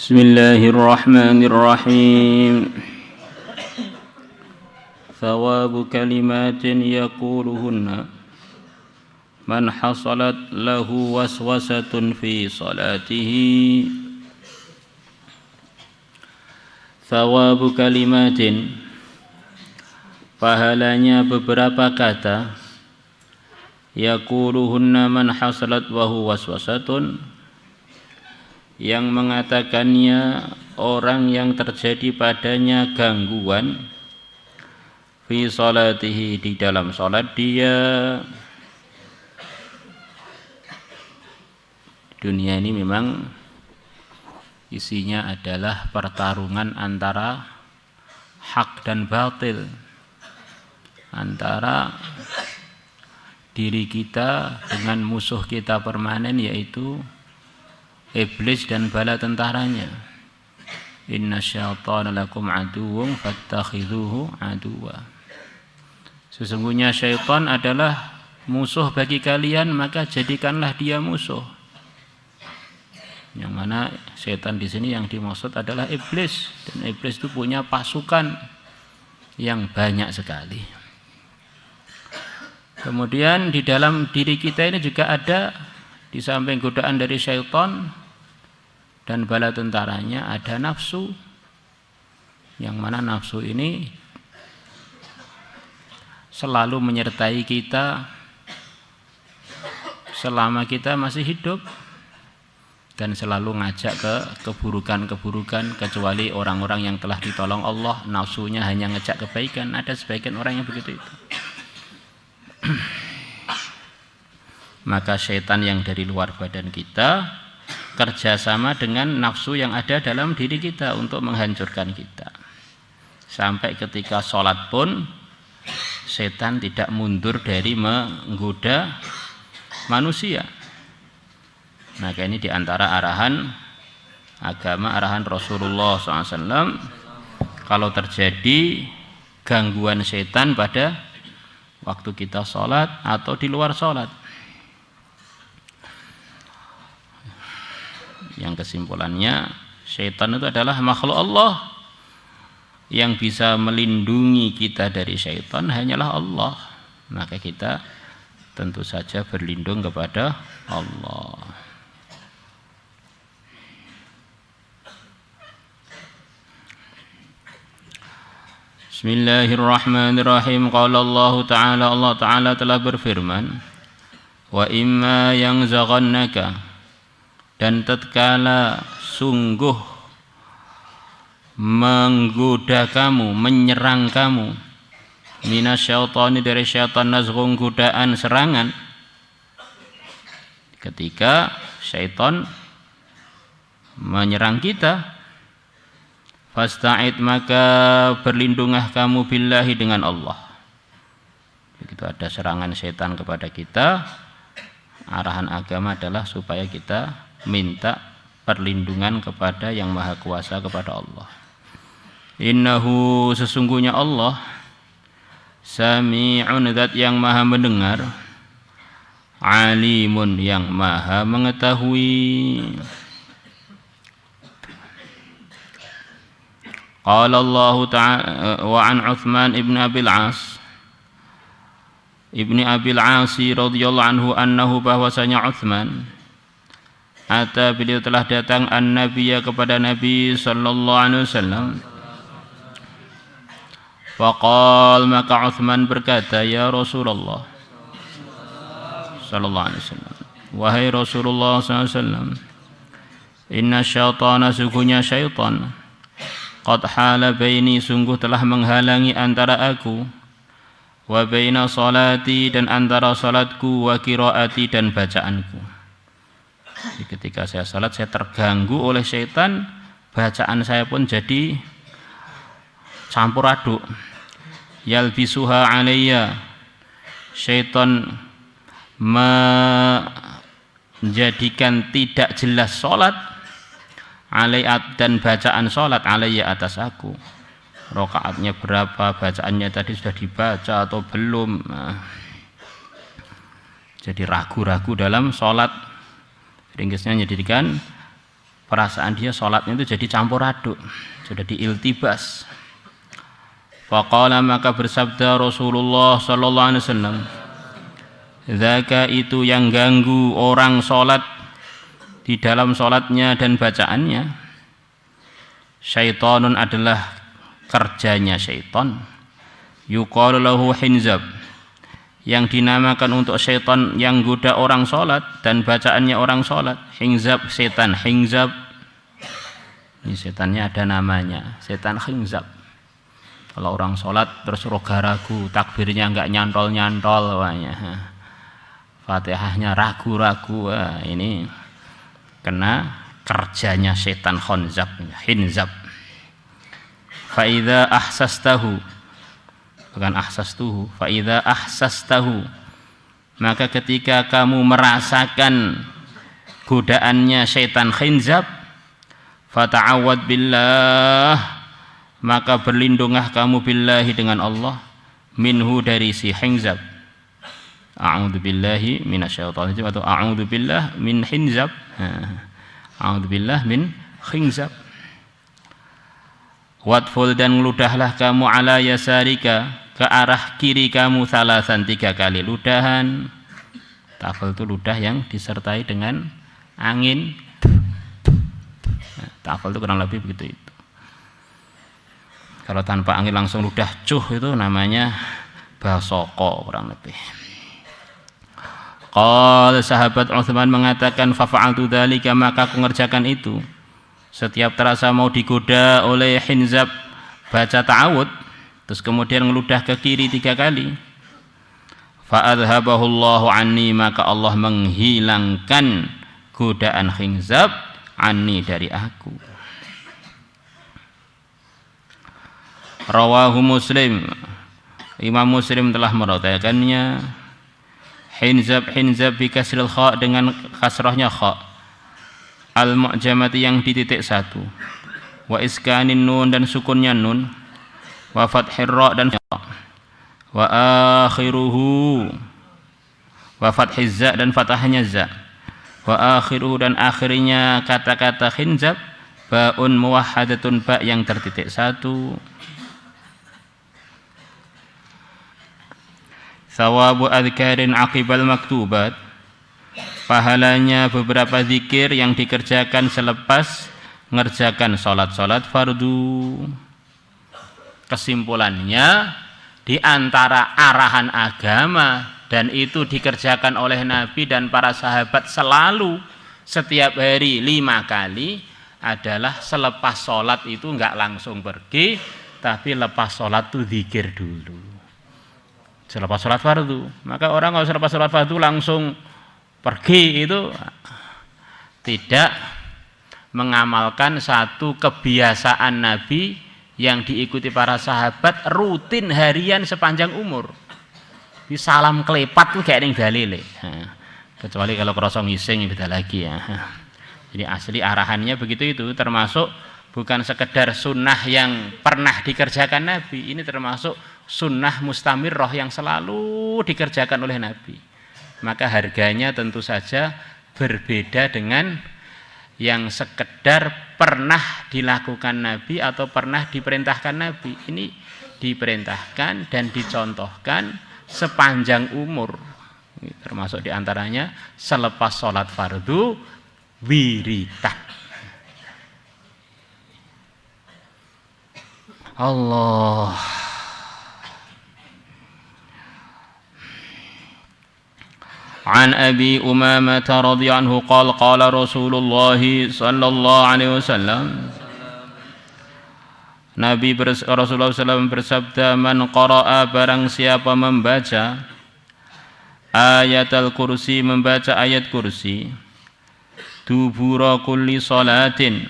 Bismillahirrahmanirrahim. Thawabu kalimatin yaquluhunna man hasalat lahu waswasatun fi salatihi. Thawabu kalimatin, pahalanya beberapa kata, yaquluhunna man hasalat lahu waswasatun, yang mengatakannya orang yang terjadi padanya gangguan fi salatihi, di dalam salat dia. Dunia ini memang isinya adalah pertarungan antara hak dan batil, antara diri kita dengan musuh kita permanen, yaitu iblis dan bala tentaranya. Inna syaitana lakum aduwwun fattakhidhuhu aduwwa. Sesungguhnya syaitan adalah musuh bagi kalian, maka jadikanlah dia musuh. Yang mana syaitan di sini yang dimaksud adalah iblis, dan iblis itu punya pasukan yang banyak sekali. Kemudian di dalam diri kita ini juga ada, di samping godaan dari syaitan dan bala tentaranya, ada nafsu, yang mana nafsu ini selalu menyertai kita selama kita masih hidup, dan selalu ngajak ke keburukan-keburukan, kecuali orang-orang yang telah ditolong Allah, nafsunya hanya ngajak kebaikan. Ada sebagian orang yang begitu itu. Maka syaitan yang dari luar badan kita kerjasama dengan nafsu yang ada dalam diri kita untuk menghancurkan kita. Sampai ketika sholat pun setan tidak mundur dari menggoda manusia. Maka ini diantara arahan agama, arahan Rasulullah SAW, kalau terjadi gangguan setan pada waktu kita sholat atau di luar sholat. Yang kesimpulannya, syaitan itu adalah makhluk Allah. Yang bisa melindungi kita dari syaitan hanyalah Allah. Maka kita tentu saja berlindung kepada Allah. Bismillahirrahmanirrahim. Qala Allah Ta'ala, Allah Ta'ala telah berfirman, wa imma yanzaghannaka, dan tatkala sungguh menggoda kamu, menyerang kamu, minasyaitani, dari syaitan, nazghun, godaan, serangan. Ketika syaitan menyerang kita, fasta'id, maka berlindunglah kamu billahi, dengan Allah. Begitu ada serangan syaitan kepada kita, arahan agama adalah supaya kita minta perlindungan kepada yang maha kuasa, kepada Allah. Innahu, sesungguhnya Allah, sami'un, zat yang maha mendengar, alimun, yang maha mengetahui. Qala Allah Ta'ala, wa an Uthman ibn Abil As, ibni Abil Asi radhiyallahu anhu, annahu, bahwasanya Uthman, ata, beliau telah datang, an-nabiyya, kepada Nabi sallallahu alaihi wasallam. Faqal, maka Uthman berkata, ya Rasulullah sallallahu alaihi wasallam, wahai Rasulullah sallallahu alaihi wasallam, inna syaitana, sungguhnya syaitan, qad hala baini, sungguh telah menghalangi antara aku, wa baina salati, dan antara salatku, wa qiraati, dan bacaanku. Jadi ketika saya salat, saya terganggu oleh syaitan, bacaan saya pun jadi campur aduk. Yalbisuha alayya, syaitan menjadikan tidak jelas salat, alayat, dan bacaan salat, alayya, atas aku. Rakaatnya berapa, bacaannya tadi sudah dibaca atau belum. Jadi ragu-ragu dalam salat. Ringkasnya menjadikan perasaan dia sholatnya itu jadi campur aduk, sudah diiltibas. Faqala, maka bersabda Rasulullah sallallahu alaihi wasallam, zaka itu yang ganggu orang sholat di dalam sholatnya dan bacaannya, syaitanun adalah kerjanya syaitan, yuqalu lahu hinzab, yang dinamakan untuk syaitan yang goda orang sholat dan bacaannya orang sholat. Hinzab, setan hinzab, ini setannya ada namanya, setan hinzab. Kalau orang sholat terus ragu, takbirnya enggak nyantol-nyantol, Fatihahnya ragu-ragu, ini kena kerjanya setan hinzab. Fa idza ahsastahu, bukan ahsastuhu, fa idza ahsastahu, maka ketika kamu merasakan godaannya setan hinzab, fata'awwad billah, maka berlindunglah kamu billahi dengan Allah, minhu dari si hinzab. A'udzubillahi minasyaitonir rajim, atau a'udzubillah min hinzab. A'udzubillah min hinzab. Wadful, dan ngeludahlah kamu ala yasarika, ke arah kiri kamu, salasan 3 kali ludahan. Tafal itu ludah yang disertai dengan angin. Tafal itu kurang lebih begitu itu. Kalau tanpa angin langsung ludah cuh, itu namanya basoko kurang lebih. Qala, sahabat Utsman mengatakan, fa fa'altu dzalika, maka aku mengerjakan itu. Setiap terasa mau digoda oleh hinzab, baca ta'awud, terus kemudian ngeludah ke kiri 3 kali. Fa adhabahu Allahu anni, maka Allah menghilangkan godaan hinzab anni, dari aku. Rawahu Muslim, Imam Muslim telah meriwayatkannya. Hinzab bi kasril kha, dengan kasrahnya kha, al mu'jamati yang di titik 1, wa iskanin nun, dan sukunnya nun, wa fathir ra, dan wa akhiruhu, wa fathiz za, dan fathahnya za, wa akhiruhu, dan akhirnya kata-kata hinzab baun muwahhadatun, ba yang tertitik 1. Thawabu adzkarin aqibal maktubat, pahalanya beberapa zikir yang dikerjakan selepas mengerjakan sholat fardu. Kesimpulannya, di antara arahan agama, dan itu dikerjakan oleh Nabi dan para sahabat selalu setiap hari 5 kali, adalah selepas sholat itu enggak langsung pergi, tapi lepas sholat itu zikir dulu. Selepas sholat fardu, maka orang kalau selepas sholat fardu langsung pergi, itu tidak mengamalkan satu kebiasaan Nabi yang diikuti para sahabat rutin harian sepanjang umur. Di salam kelepat tuh kayak yang dalile, kecuali kalau kerosong ngising beda lagi ya. Jadi asli arahannya begitu, itu termasuk bukan sekedar sunnah yang pernah dikerjakan Nabi, ini termasuk sunnah mustamirroh yang selalu dikerjakan oleh Nabi. Maka harganya tentu saja berbeda dengan yang sekedar pernah dilakukan Nabi atau pernah diperintahkan Nabi. Ini diperintahkan dan dicontohkan sepanjang umur. Termasuk diantaranya selepas sholat fardu wiritan. Allah. An Abi Umamah radhiyallahu anhu qala qala Rasulullah sallallahu alaihi wasallam, Nabi Rasulullah SAW bersabda, man qara'a, barang siapa membaca ayatul kursi, membaca ayat kursi, dubura kulli salatin,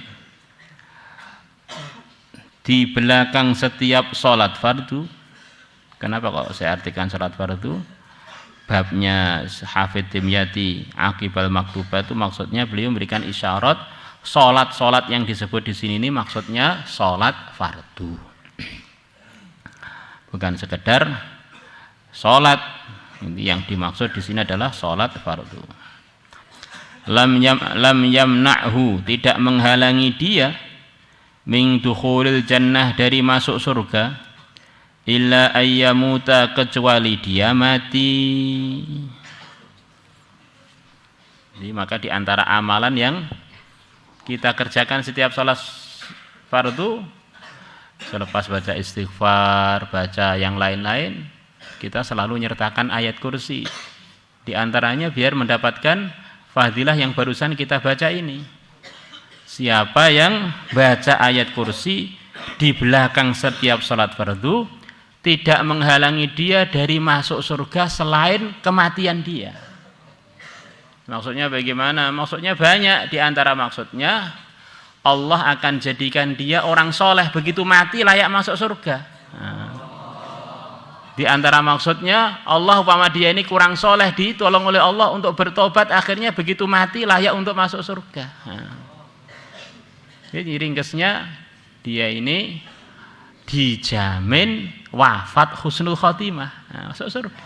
di belakang setiap salat fardu. Kenapa kok saya artikan salat fardu? Babnya Hafidz Dimyati Aqibal Maktubat itu maksudnya beliau memberikan isyarat salat-salat yang disebut di sini ini maksudnya salat fardu. Bukan sekedar salat, yang dimaksud di sini adalah salat fardu. lam yamna'hu, tidak menghalangi dia, min dukhulil jannah, dari masuk surga, illa ayyamuta, kecuali dia mati. Jadi maka di antara amalan yang kita kerjakan setiap salat fardu, selepas baca istighfar, baca yang lain-lain, kita selalu nyertakan ayat kursi. Di antaranya biar mendapatkan fadilah yang barusan kita baca ini. Siapa yang baca ayat kursi di belakang setiap salat fardu, tidak menghalangi dia dari masuk surga selain kematian dia. Maksudnya bagaimana? Maksudnya banyak. Di antara maksudnya, Allah akan jadikan dia orang soleh, begitu mati layak masuk surga. Di antara maksudnya, Allah umpama dia ini kurang soleh, ditolong oleh Allah untuk bertobat, akhirnya begitu mati layak untuk masuk surga. Jadi ringkasnya, dia ini dijamin wafat husnul khotimah, masuk surga.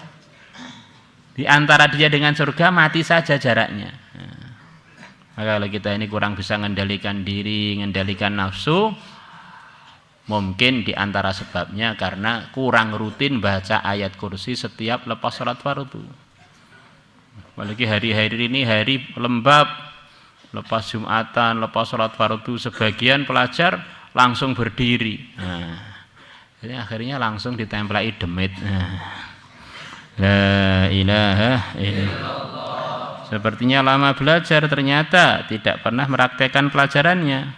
Di antara dia dengan surga mati saja jaraknya. Maka kalau kita ini kurang bisa mengendalikan diri, mengendalikan nafsu, mungkin di antara sebabnya karena kurang rutin baca ayat kursi setiap lepas sholat fardu. Apalagi hari-hari ini hari lembab, lepas Jumatan, lepas sholat fardu, sebagian pelajar langsung berdiri. Jadi akhirnya langsung ditempelai demit. La ilaha illallah. Sepertinya lama belajar, ternyata tidak pernah meraktekkan pelajarannya.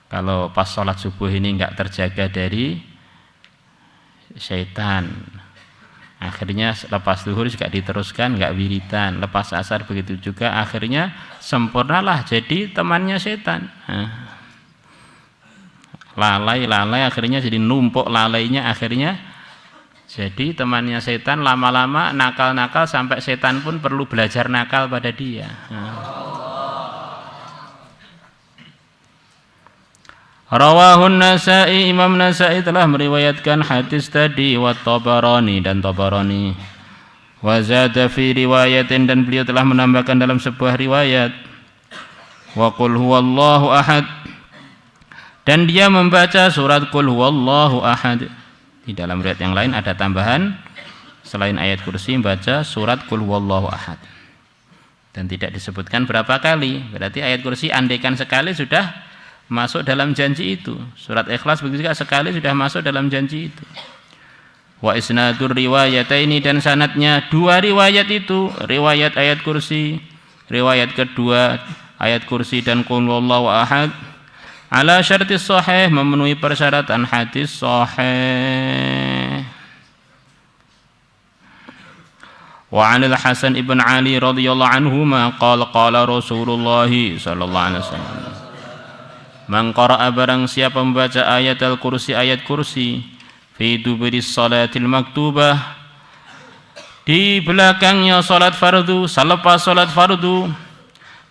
Kalau pas sholat subuh ini enggak terjaga dari syaitan, akhirnya lepas zuhur juga diteruskan enggak wiridan, lepas asar begitu juga, akhirnya sempurnalah jadi temannya syaitan. Lalai akhirnya jadi numpuk lalainya, akhirnya jadi temannya setan, lama-lama nakal-nakal sampai setan pun perlu belajar nakal pada dia. Rawahun Nasa'i, Imam Nasa'i telah meriwayatkan hadis tadi, wa Tabarani, dan Tabarani. Wa zada fi riwayatin, dan beliau telah menambahkan dalam sebuah riwayat, wa qul huwallahu ahad, dan dia membaca surat qul huwallahu ahad. Di dalam riwayat yang lain ada tambahan, selain ayat kursi membaca surat qul huwallahu ahad. Dan tidak disebutkan berapa kali. Berarti ayat kursi andaikan sekali sudah masuk dalam janji itu. Surat Ikhlas begitu juga, sekali sudah masuk dalam janji itu. Wa isnadur riwayataini, dan sanadnya dua riwayat itu, riwayat ayat kursi, riwayat kedua ayat kursi dan qul huwallahu ahad, ala syartis sahih, memenuhi persyaratan hadis sahih. Wa 'anil Hasan ibn Ali radhiyallahu anhuma qala qala Rasulullah sallallahu alaihi wasallam, man qara'a, barang siapa membaca ayat al-kursi, ayat kursi, fi dubiris salatil maktubah, di belakangnya salat fardu, selepas salat fardu,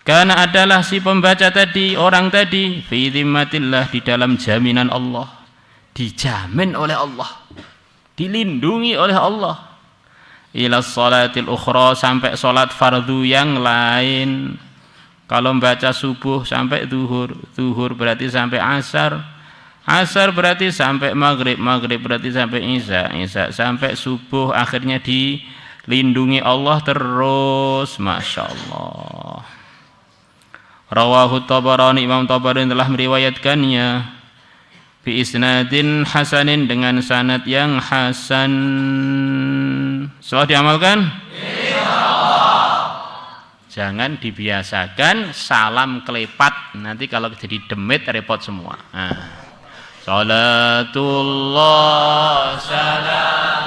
karena adalah si pembaca tadi, orang tadi, fi dhimmatillah, di dalam jaminan Allah, dijamin oleh Allah, dilindungi oleh Allah, ila salatil ukhra, sampai salat fardu yang lain. Kalau membaca subuh sampai zuhur, zuhur berarti sampai asar, asar berarti sampai maghrib, maghrib berarti sampai isya, isya sampai subuh, akhirnya dilindungi Allah terus. Masya Allah. Rawahu Tabarani, Imam Tabarani telah meriwayatkannya, bi isnadin hasanin, dengan sanad yang hasan. Setelah diamalkan? Jangan dibiasakan salam kelepat, nanti kalau jadi demit repot semua. Salatullah salam